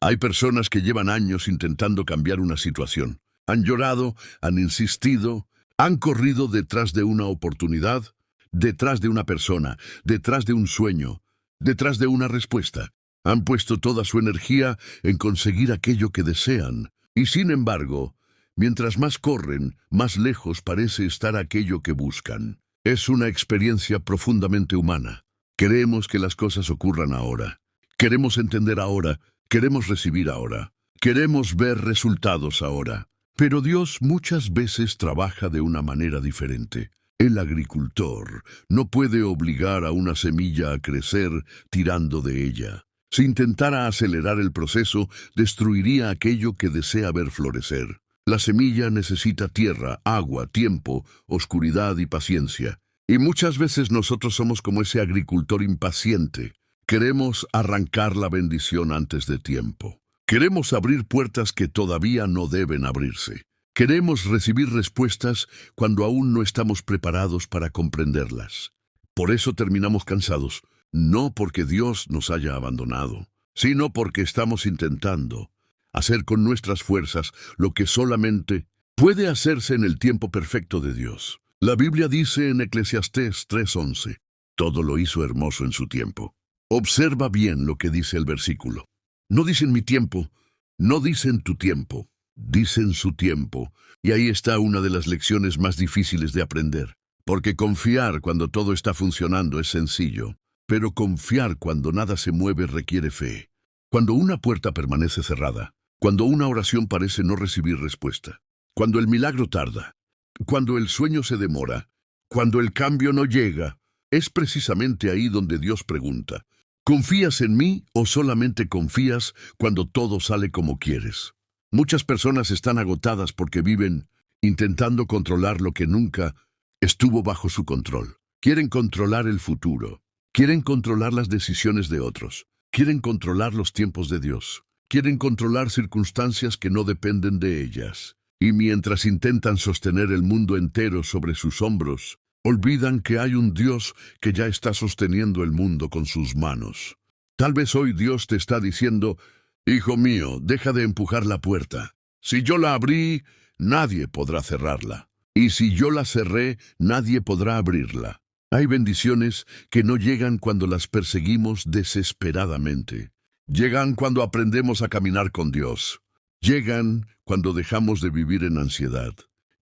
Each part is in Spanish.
Hay personas que llevan años intentando cambiar una situación. Han llorado, han insistido, han corrido detrás de una oportunidad, detrás de una persona, detrás de un sueño, detrás de una respuesta. Han puesto toda su energía en conseguir aquello que desean. Y sin embargo, mientras más corren, más lejos parece estar aquello que buscan. Es una experiencia profundamente humana. Queremos que las cosas ocurran ahora. Queremos entender ahora. Queremos recibir ahora. Queremos ver resultados ahora. Pero Dios muchas veces trabaja de una manera diferente. El agricultor no puede obligar a una semilla a crecer tirando de ella. Si intentara acelerar el proceso, destruiría aquello que desea ver florecer. La semilla necesita tierra, agua, tiempo, oscuridad y paciencia. Y muchas veces nosotros somos como ese agricultor impaciente. Queremos arrancar la bendición antes de tiempo. Queremos abrir puertas que todavía no deben abrirse. Queremos recibir respuestas cuando aún no estamos preparados para comprenderlas. Por eso terminamos cansados, no porque Dios nos haya abandonado, sino porque estamos intentando hacer con nuestras fuerzas lo que solamente puede hacerse en el tiempo perfecto de Dios. La Biblia dice en Eclesiastés 3:11, todo lo hizo hermoso en su tiempo. Observa bien lo que dice el versículo. No dice en mi tiempo, no dice en tu tiempo, dice en su tiempo. Y ahí está una de las lecciones más difíciles de aprender. Porque confiar cuando todo está funcionando es sencillo, pero confiar cuando nada se mueve requiere fe. Cuando una puerta permanece cerrada, cuando una oración parece no recibir respuesta, cuando el milagro tarda, cuando el sueño se demora, cuando el cambio no llega, es precisamente ahí donde Dios pregunta, ¿confías en mí o solamente confías cuando todo sale como quieres? Muchas personas están agotadas porque viven intentando controlar lo que nunca estuvo bajo su control. Quieren controlar el futuro, quieren controlar las decisiones de otros, quieren controlar los tiempos de Dios, quieren controlar circunstancias que no dependen de ellas. Y mientras intentan sostener el mundo entero sobre sus hombros, olvidan que hay un Dios que ya está sosteniendo el mundo con sus manos. Tal vez hoy Dios te está diciendo, hijo mío, deja de empujar la puerta. Si yo la abrí, nadie podrá cerrarla. Y si yo la cerré, nadie podrá abrirla. Hay bendiciones que no llegan cuando las perseguimos desesperadamente. Llegan cuando aprendemos a caminar con Dios. Llegan cuando dejamos de vivir en ansiedad.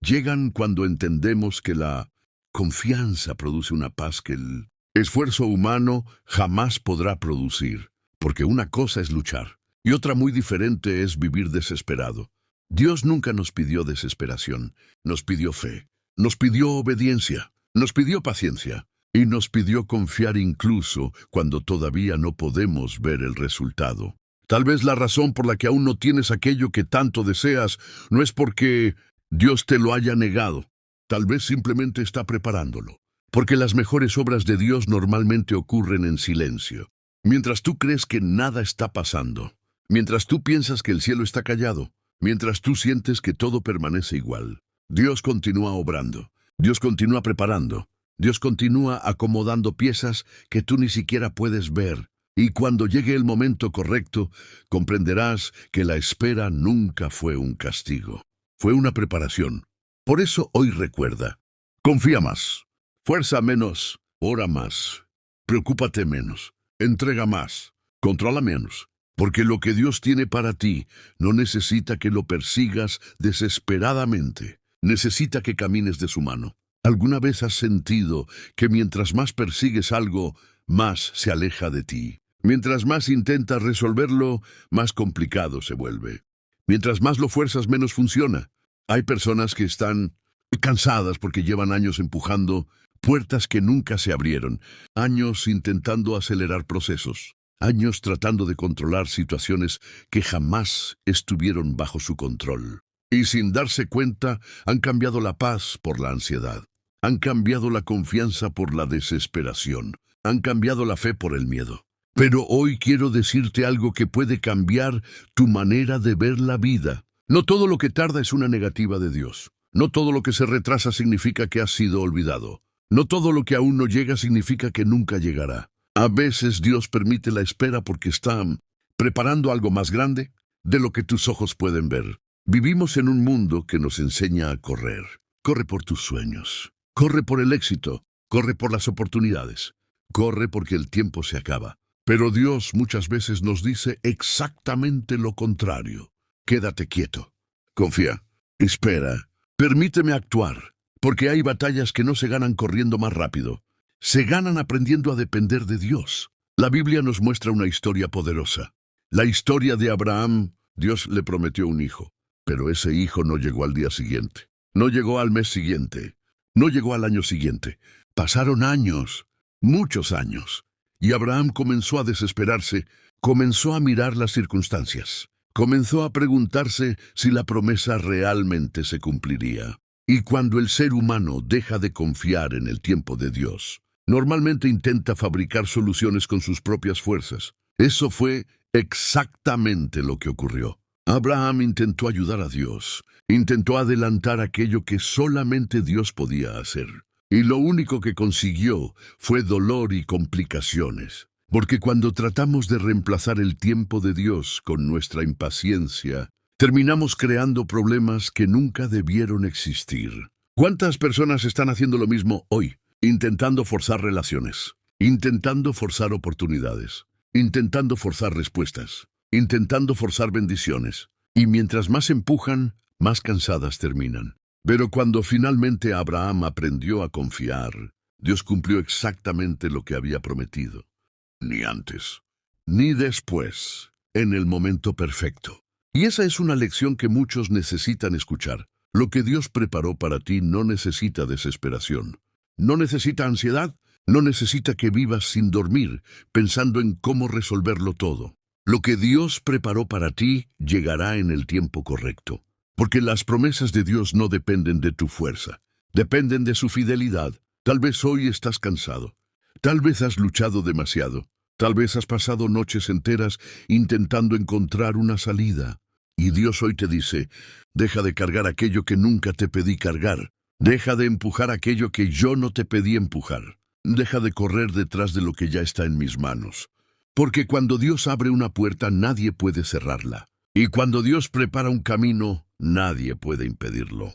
Llegan cuando entendemos que la confianza produce una paz que el esfuerzo humano jamás podrá producir. Porque una cosa es luchar y otra muy diferente es vivir desesperado. Dios nunca nos pidió desesperación, nos pidió fe, nos pidió obediencia, nos pidió paciencia y nos pidió confiar incluso cuando todavía no podemos ver el resultado. Tal vez la razón por la que aún no tienes aquello que tanto deseas no es porque Dios te lo haya negado. Tal vez simplemente está preparándolo. Porque las mejores obras de Dios normalmente ocurren en silencio. Mientras tú crees que nada está pasando, mientras tú piensas que el cielo está callado, mientras tú sientes que todo permanece igual, Dios continúa obrando, Dios continúa preparando, Dios continúa acomodando piezas que tú ni siquiera puedes ver. Y cuando llegue el momento correcto, comprenderás que la espera nunca fue un castigo, fue una preparación. Por eso hoy recuerda, confía más, fuerza menos, ora más, preocúpate menos, entrega más, controla menos. Porque lo que Dios tiene para ti no necesita que lo persigas desesperadamente, necesita que camines de su mano. ¿Alguna vez has sentido que mientras más persigues algo, más se aleja de ti? Mientras más intentas resolverlo, más complicado se vuelve. Mientras más lo fuerzas, menos funciona. Hay personas que están cansadas porque llevan años empujando puertas que nunca se abrieron, años intentando acelerar procesos, años tratando de controlar situaciones que jamás estuvieron bajo su control. Y sin darse cuenta, han cambiado la paz por la ansiedad, han cambiado la confianza por la desesperación, han cambiado la fe por el miedo. Pero hoy quiero decirte algo que puede cambiar tu manera de ver la vida. No todo lo que tarda es una negativa de Dios. No todo lo que se retrasa significa que has sido olvidado. No todo lo que aún no llega significa que nunca llegará. A veces Dios permite la espera porque está preparando algo más grande de lo que tus ojos pueden ver. Vivimos en un mundo que nos enseña a correr. Corre por tus sueños. Corre por el éxito. Corre por las oportunidades. Corre porque el tiempo se acaba. Pero Dios muchas veces nos dice exactamente lo contrario. Quédate quieto. Confía. Espera. Permíteme actuar. Porque hay batallas que no se ganan corriendo más rápido. Se ganan aprendiendo a depender de Dios. La Biblia nos muestra una historia poderosa. La historia de Abraham. Dios le prometió un hijo. Pero ese hijo no llegó al día siguiente. No llegó al mes siguiente. No llegó al año siguiente. Pasaron años. Muchos años. Y Abraham comenzó a desesperarse. Comenzó a mirar las circunstancias. Comenzó a preguntarse si la promesa realmente se cumpliría. Y cuando el ser humano deja de confiar en el tiempo de Dios, normalmente intenta fabricar soluciones con sus propias fuerzas. Eso fue exactamente lo que ocurrió. Abraham intentó ayudar a Dios, intentó adelantar aquello que solamente Dios podía hacer. Y lo único que consiguió fue dolor y complicaciones. Porque cuando tratamos de reemplazar el tiempo de Dios con nuestra impaciencia, terminamos creando problemas que nunca debieron existir. ¿Cuántas personas están haciendo lo mismo hoy? Intentando forzar relaciones, intentando forzar oportunidades, intentando forzar respuestas, intentando forzar bendiciones. Y mientras más empujan, más cansadas terminan. Pero cuando finalmente Abraham aprendió a confiar, Dios cumplió exactamente lo que había prometido. Ni antes, ni después, en el momento perfecto. Y esa es una lección que muchos necesitan escuchar. Lo que Dios preparó para ti no necesita desesperación. No necesita ansiedad, no necesita que vivas sin dormir, pensando en cómo resolverlo todo. Lo que Dios preparó para ti llegará en el tiempo correcto. Porque las promesas de Dios no dependen de tu fuerza, dependen de su fidelidad. Tal vez hoy estás cansado, tal vez has luchado demasiado, tal vez has pasado noches enteras intentando encontrar una salida. Y Dios hoy te dice, deja de cargar aquello que nunca te pedí cargar. Deja de empujar aquello que yo no te pedí empujar. Deja de correr detrás de lo que ya está en mis manos. Porque cuando Dios abre una puerta, nadie puede cerrarla. Y cuando Dios prepara un camino, nadie puede impedirlo.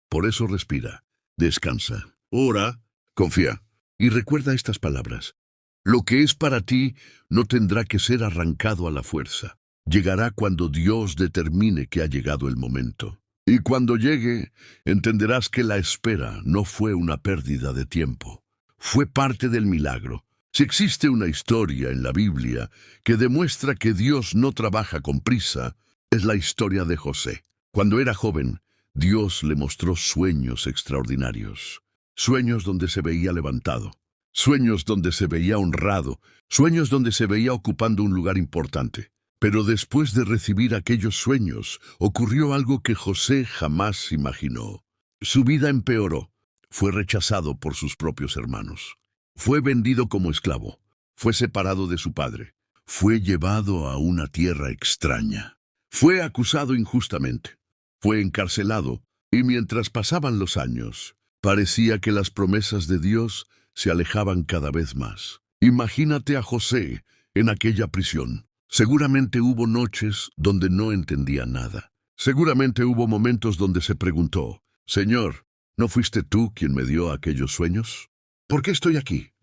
Por eso respira, descansa, ora, confía. Y recuerda estas palabras. Lo que es para ti no tendrá que ser arrancado a la fuerza. Llegará cuando Dios determine que ha llegado el momento. Y cuando llegue, entenderás que la espera no fue una pérdida de tiempo. Fue parte del milagro. Si existe una historia en la Biblia que demuestra que Dios no trabaja con prisa, es la historia de José. Cuando era joven, Dios le mostró sueños extraordinarios. Sueños donde se veía levantado. Sueños donde se veía honrado. Sueños donde se veía ocupando un lugar importante. Pero después de recibir aquellos sueños, ocurrió algo que José jamás imaginó. Su vida empeoró. Fue rechazado por sus propios hermanos. Fue vendido como esclavo. Fue separado de su padre. Fue llevado a una tierra extraña. Fue acusado injustamente. Fue encarcelado. Y mientras pasaban los años, parecía que las promesas de Dios se alejaban cada vez más. Imagínate a José en aquella prisión. Seguramente hubo noches donde no entendía nada. Seguramente hubo momentos donde se preguntó, Señor, ¿no fuiste tú quien me dio aquellos sueños? ¿Por qué estoy aquí?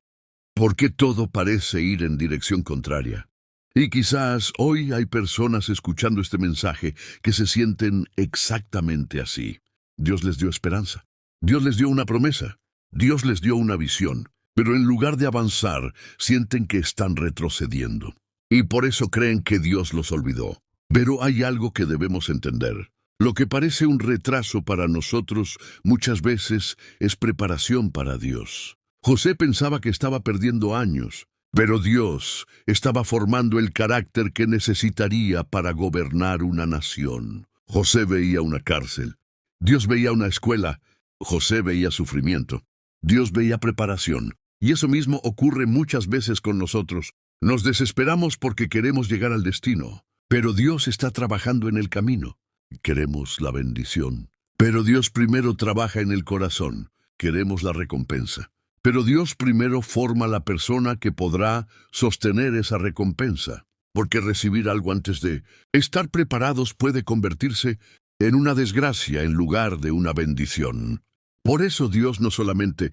¿Por qué todo parece ir en dirección contraria? Y quizás hoy hay personas escuchando este mensaje que se sienten exactamente así. Dios les dio esperanza. Dios les dio una promesa. Dios les dio una visión. Pero en lugar de avanzar, sienten que están retrocediendo. Y por eso creen que Dios los olvidó. Pero hay algo que debemos entender. Lo que parece un retraso para nosotros muchas veces es preparación para Dios. José pensaba que estaba perdiendo años, pero Dios estaba formando el carácter que necesitaría para gobernar una nación. José veía una cárcel. Dios veía una escuela. José veía sufrimiento. Dios veía preparación. Y eso mismo ocurre muchas veces con nosotros. Nos desesperamos porque queremos llegar al destino, pero Dios está trabajando en el camino. Queremos la bendición, pero Dios primero trabaja en el corazón. Queremos la recompensa, pero Dios primero forma la persona que podrá sostener esa recompensa. porque recibir algo antes de estar preparados puede convertirse en una desgracia en lugar de una bendición. Por eso Dios no solamente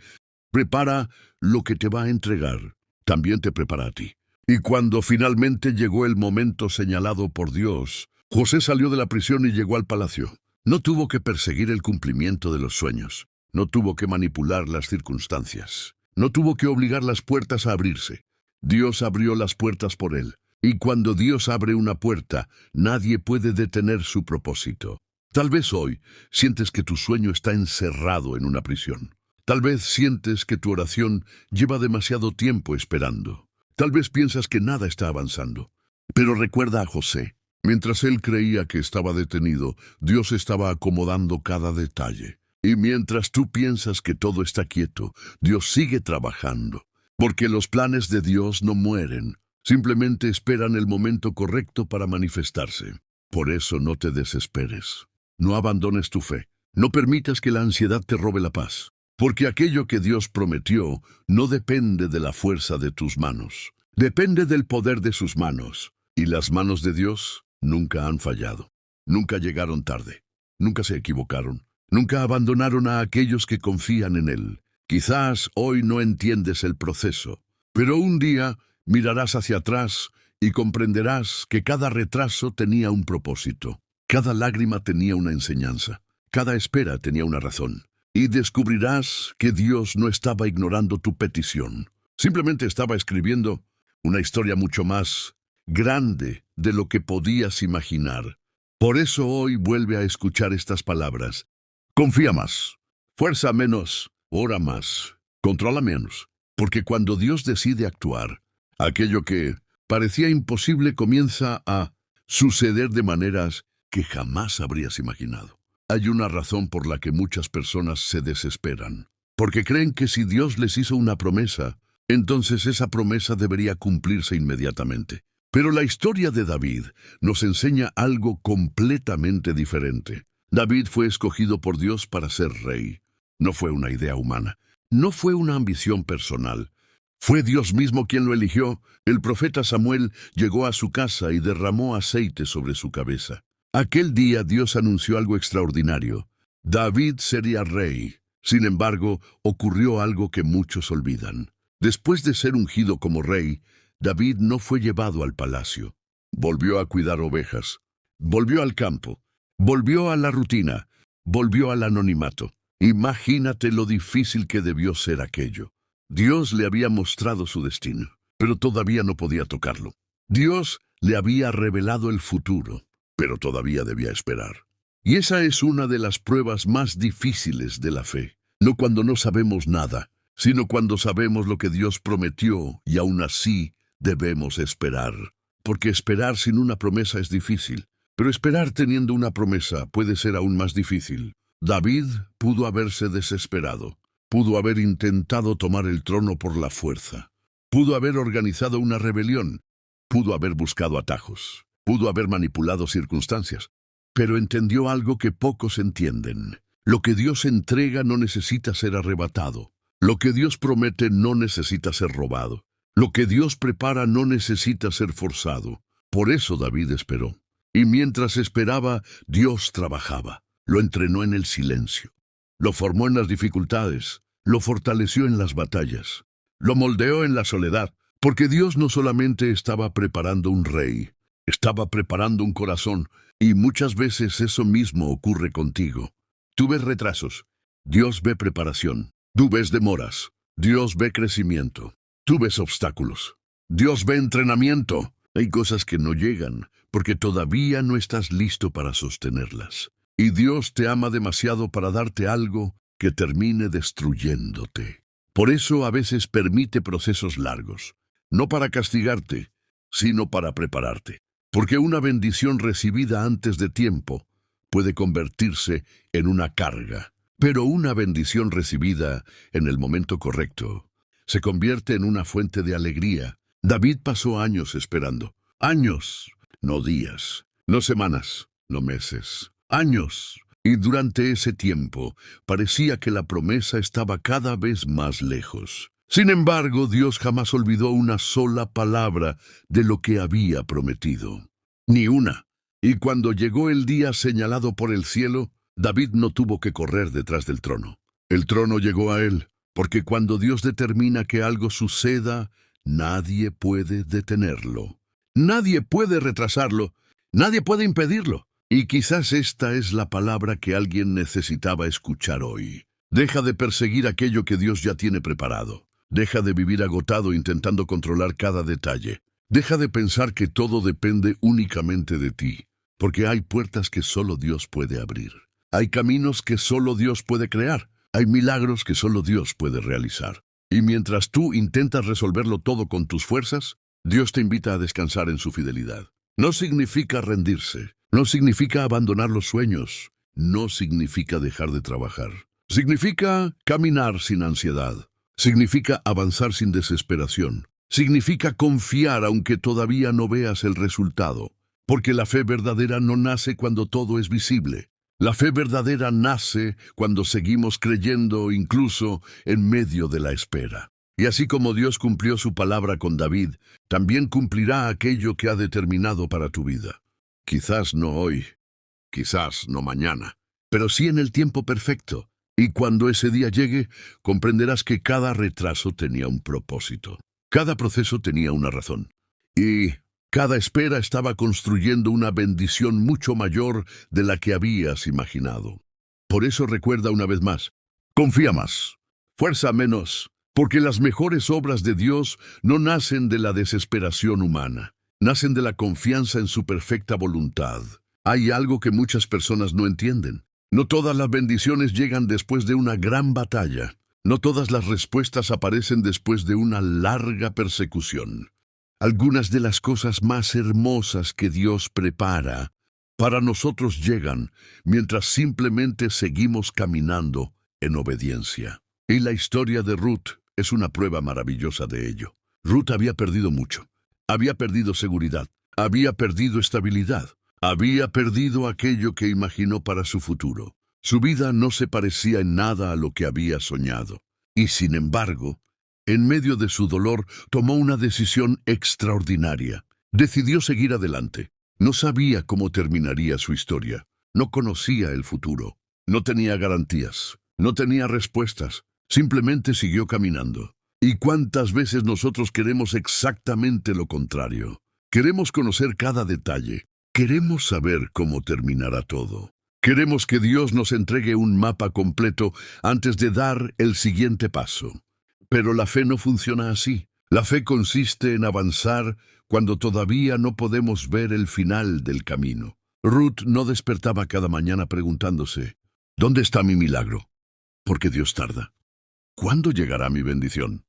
prepara lo que te va a entregar, también te prepara a ti. Y cuando finalmente llegó el momento señalado por Dios, José salió de la prisión y llegó al palacio. No tuvo que perseguir el cumplimiento de los sueños. No tuvo que manipular las circunstancias. No tuvo que obligar las puertas a abrirse. Dios abrió las puertas por él. Y cuando Dios abre una puerta, nadie puede detener su propósito. Tal vez hoy sientes que tu sueño está encerrado en una prisión. Tal vez sientes que tu oración lleva demasiado tiempo esperando. Tal vez piensas que nada está avanzando. Pero recuerda a José. Mientras él creía que estaba detenido, Dios estaba acomodando cada detalle. Y mientras tú piensas que todo está quieto, Dios sigue trabajando. Porque los planes de Dios no mueren, simplemente esperan el momento correcto para manifestarse. Por eso no te desesperes. No abandones tu fe. No permitas que la ansiedad te robe la paz. Porque aquello que Dios prometió no depende de la fuerza de tus manos. Depende del poder de sus manos. Y las manos de Dios nunca han fallado. Nunca llegaron tarde. Nunca se equivocaron. Nunca abandonaron a aquellos que confían en Él. Quizás hoy no entiendes el proceso, pero un día mirarás hacia atrás y comprenderás que cada retraso tenía un propósito. Cada lágrima tenía una enseñanza. Cada espera tenía una razón. Y descubrirás que Dios no estaba ignorando tu petición. Simplemente estaba escribiendo una historia mucho más grande de lo que podías imaginar. Por eso hoy vuelve a escuchar estas palabras. Confía más, fuerza menos, ora más, controla menos. Porque cuando Dios decide actuar, aquello que parecía imposible comienza a suceder de maneras que jamás habrías imaginado. Hay una razón por la que muchas personas se desesperan. Porque creen que si Dios les hizo una promesa, entonces esa promesa debería cumplirse inmediatamente. Pero la historia de David nos enseña algo completamente diferente. David fue escogido por Dios para ser rey. No fue una idea humana. No fue una ambición personal. Fue Dios mismo quien lo eligió. El profeta Samuel llegó a su casa y derramó aceite sobre su cabeza. Aquel día Dios anunció algo extraordinario. David sería rey. Sin embargo, ocurrió algo que muchos olvidan. Después de ser ungido como rey, David no fue llevado al palacio. Volvió a cuidar ovejas. Volvió al campo. Volvió a la rutina. Volvió al anonimato. Imagínate lo difícil que debió ser aquello. Dios le había mostrado su destino, pero todavía no podía tocarlo. Dios le había revelado el futuro, pero todavía debía esperar. Y esa es una de las pruebas más difíciles de la fe. No cuando no sabemos nada, sino cuando sabemos lo que Dios prometió y aún así debemos esperar. Porque esperar sin una promesa es difícil, pero esperar teniendo una promesa puede ser aún más difícil. David pudo haberse desesperado, pudo haber intentado tomar el trono por la fuerza, pudo haber organizado una rebelión, pudo haber buscado atajos, pudo haber manipulado circunstancias, pero entendió algo que pocos entienden. Lo que Dios entrega no necesita ser arrebatado. Lo que Dios promete no necesita ser robado. Lo que Dios prepara no necesita ser forzado. Por eso David esperó. Y mientras esperaba, Dios trabajaba. Lo entrenó en el silencio. Lo formó en las dificultades. Lo fortaleció en las batallas. Lo moldeó en la soledad. Porque Dios no solamente estaba preparando un rey, estaba preparando un corazón. Y muchas veces eso mismo ocurre contigo. Tú ves retrasos. Dios ve preparación. Tú ves demoras. Dios ve crecimiento. Tú ves obstáculos. Dios ve entrenamiento. Hay cosas que no llegan porque todavía no estás listo para sostenerlas. Y Dios te ama demasiado para darte algo que termine destruyéndote. Por eso a veces permite procesos largos, no para castigarte, sino para prepararte. Porque una bendición recibida antes de tiempo puede convertirse en una carga. Pero una bendición recibida en el momento correcto se convierte en una fuente de alegría. David pasó años esperando. Años, no días, no semanas, no meses. Años. Y durante ese tiempo parecía que la promesa estaba cada vez más lejos. Sin embargo, Dios jamás olvidó una sola palabra de lo que había prometido. Ni una. Y cuando llegó el día señalado por el cielo, David no tuvo que correr detrás del trono. El trono llegó a él, porque cuando Dios determina que algo suceda, nadie puede detenerlo. Nadie puede retrasarlo. Nadie puede impedirlo. Y quizás esta es la palabra que alguien necesitaba escuchar hoy. Deja de perseguir aquello que Dios ya tiene preparado. Deja de vivir agotado intentando controlar cada detalle. Deja de pensar que todo depende únicamente de ti, porque hay puertas que solo Dios puede abrir. Hay caminos que solo Dios puede crear. Hay milagros que solo Dios puede realizar. Y mientras tú intentas resolverlo todo con tus fuerzas, Dios te invita a descansar en su fidelidad. No significa rendirse. No significa abandonar los sueños. No significa dejar de trabajar. Significa caminar sin ansiedad. Significa avanzar sin desesperación. Significa confiar aunque todavía no veas el resultado. Porque la fe verdadera no nace cuando todo es visible. La fe verdadera nace cuando seguimos creyendo incluso en medio de la espera. Y así como Dios cumplió su palabra con David, también cumplirá aquello que ha determinado para tu vida. Quizás no hoy, quizás no mañana, pero sí en el tiempo perfecto. Y cuando ese día llegue, comprenderás que cada retraso tenía un propósito. Cada proceso tenía una razón. Y cada espera estaba construyendo una bendición mucho mayor de la que habías imaginado. Por eso recuerda una vez más, confía más, fuerza menos, porque las mejores obras de Dios no nacen de la desesperación humana, nacen de la confianza en su perfecta voluntad. Hay algo que muchas personas no entienden. No todas las bendiciones llegan después de una gran batalla. No todas las respuestas aparecen después de una larga persecución. Algunas de las cosas más hermosas que Dios prepara para nosotros llegan mientras simplemente seguimos caminando en obediencia. Y la historia de Ruth es una prueba maravillosa de ello. Ruth había perdido mucho. Había perdido seguridad. Había perdido estabilidad. Había perdido aquello que imaginó para su futuro. Su vida no se parecía en nada a lo que había soñado. Y sin embargo, en medio de su dolor, tomó una decisión extraordinaria. Decidió seguir adelante. No sabía cómo terminaría su historia. No conocía el futuro. No tenía garantías. No tenía respuestas. Simplemente siguió caminando. ¿Y cuántas veces nosotros queremos exactamente lo contrario? Queremos conocer cada detalle. Queremos saber cómo terminará todo. Queremos que Dios nos entregue un mapa completo antes de dar el siguiente paso. Pero la fe no funciona así. La fe consiste en avanzar cuando todavía no podemos ver el final del camino. Ruth no despertaba cada mañana preguntándose, ¿dónde está mi milagro? ¿Por qué Dios tarda? ¿Cuándo llegará mi bendición?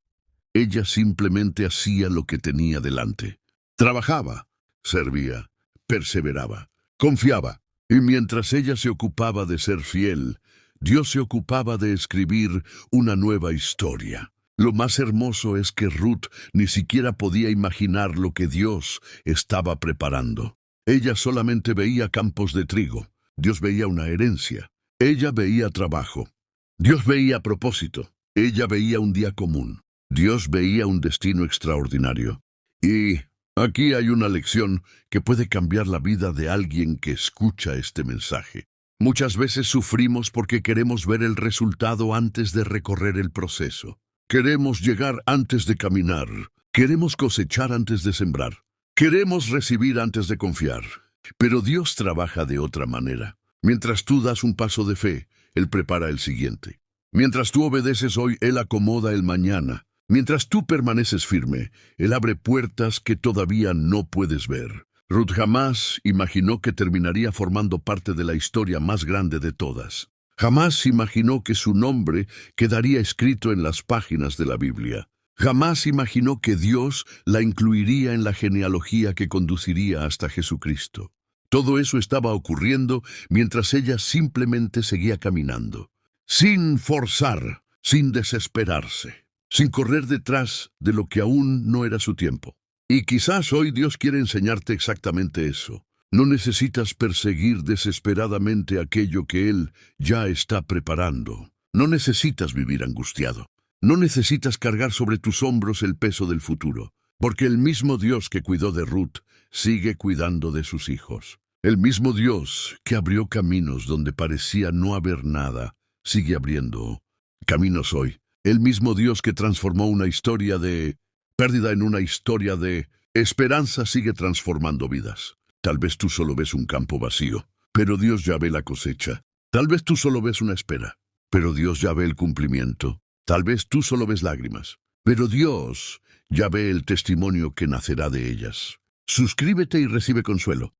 Ella simplemente hacía lo que tenía delante. Trabajaba, servía, perseveraba, confiaba. Y mientras ella se ocupaba de ser fiel, Dios se ocupaba de escribir una nueva historia. Lo más hermoso es que Ruth ni siquiera podía imaginar lo que Dios estaba preparando. Ella solamente veía campos de trigo. Dios veía una herencia. Ella veía trabajo. Dios veía propósito. Ella veía un día común. Dios veía un destino extraordinario. Y aquí hay una lección que puede cambiar la vida de alguien que escucha este mensaje. Muchas veces sufrimos porque queremos ver el resultado antes de recorrer el proceso. Queremos llegar antes de caminar. Queremos cosechar antes de sembrar. Queremos recibir antes de confiar. Pero Dios trabaja de otra manera. Mientras tú das un paso de fe, Él prepara el siguiente. Mientras tú obedeces hoy, Él acomoda el mañana. Mientras tú permaneces firme, Él abre puertas que todavía no puedes ver. Ruth jamás imaginó que terminaría formando parte de la historia más grande de todas. Jamás imaginó que su nombre quedaría escrito en las páginas de la Biblia. Jamás imaginó que Dios la incluiría en la genealogía que conduciría hasta Jesucristo. Todo eso estaba ocurriendo mientras ella simplemente seguía caminando, sin forzar, sin desesperarse, sin correr detrás de lo que aún no era su tiempo. Y quizás hoy Dios quiere enseñarte exactamente eso. No necesitas perseguir desesperadamente aquello que Él ya está preparando. No necesitas vivir angustiado. No necesitas cargar sobre tus hombros el peso del futuro, porque el mismo Dios que cuidó de Ruth sigue cuidando de sus hijos. El mismo Dios que abrió caminos donde parecía no haber nada, sigue abriendo caminos hoy. El mismo Dios que transformó una historia de pérdida en una historia de esperanza sigue transformando vidas. Tal vez tú solo ves un campo vacío, pero Dios ya ve la cosecha. Tal vez tú solo ves una espera, pero Dios ya ve el cumplimiento. Tal vez tú solo ves lágrimas, pero Dios ya ve el testimonio que nacerá de ellas. Suscríbete y recibe consuelo.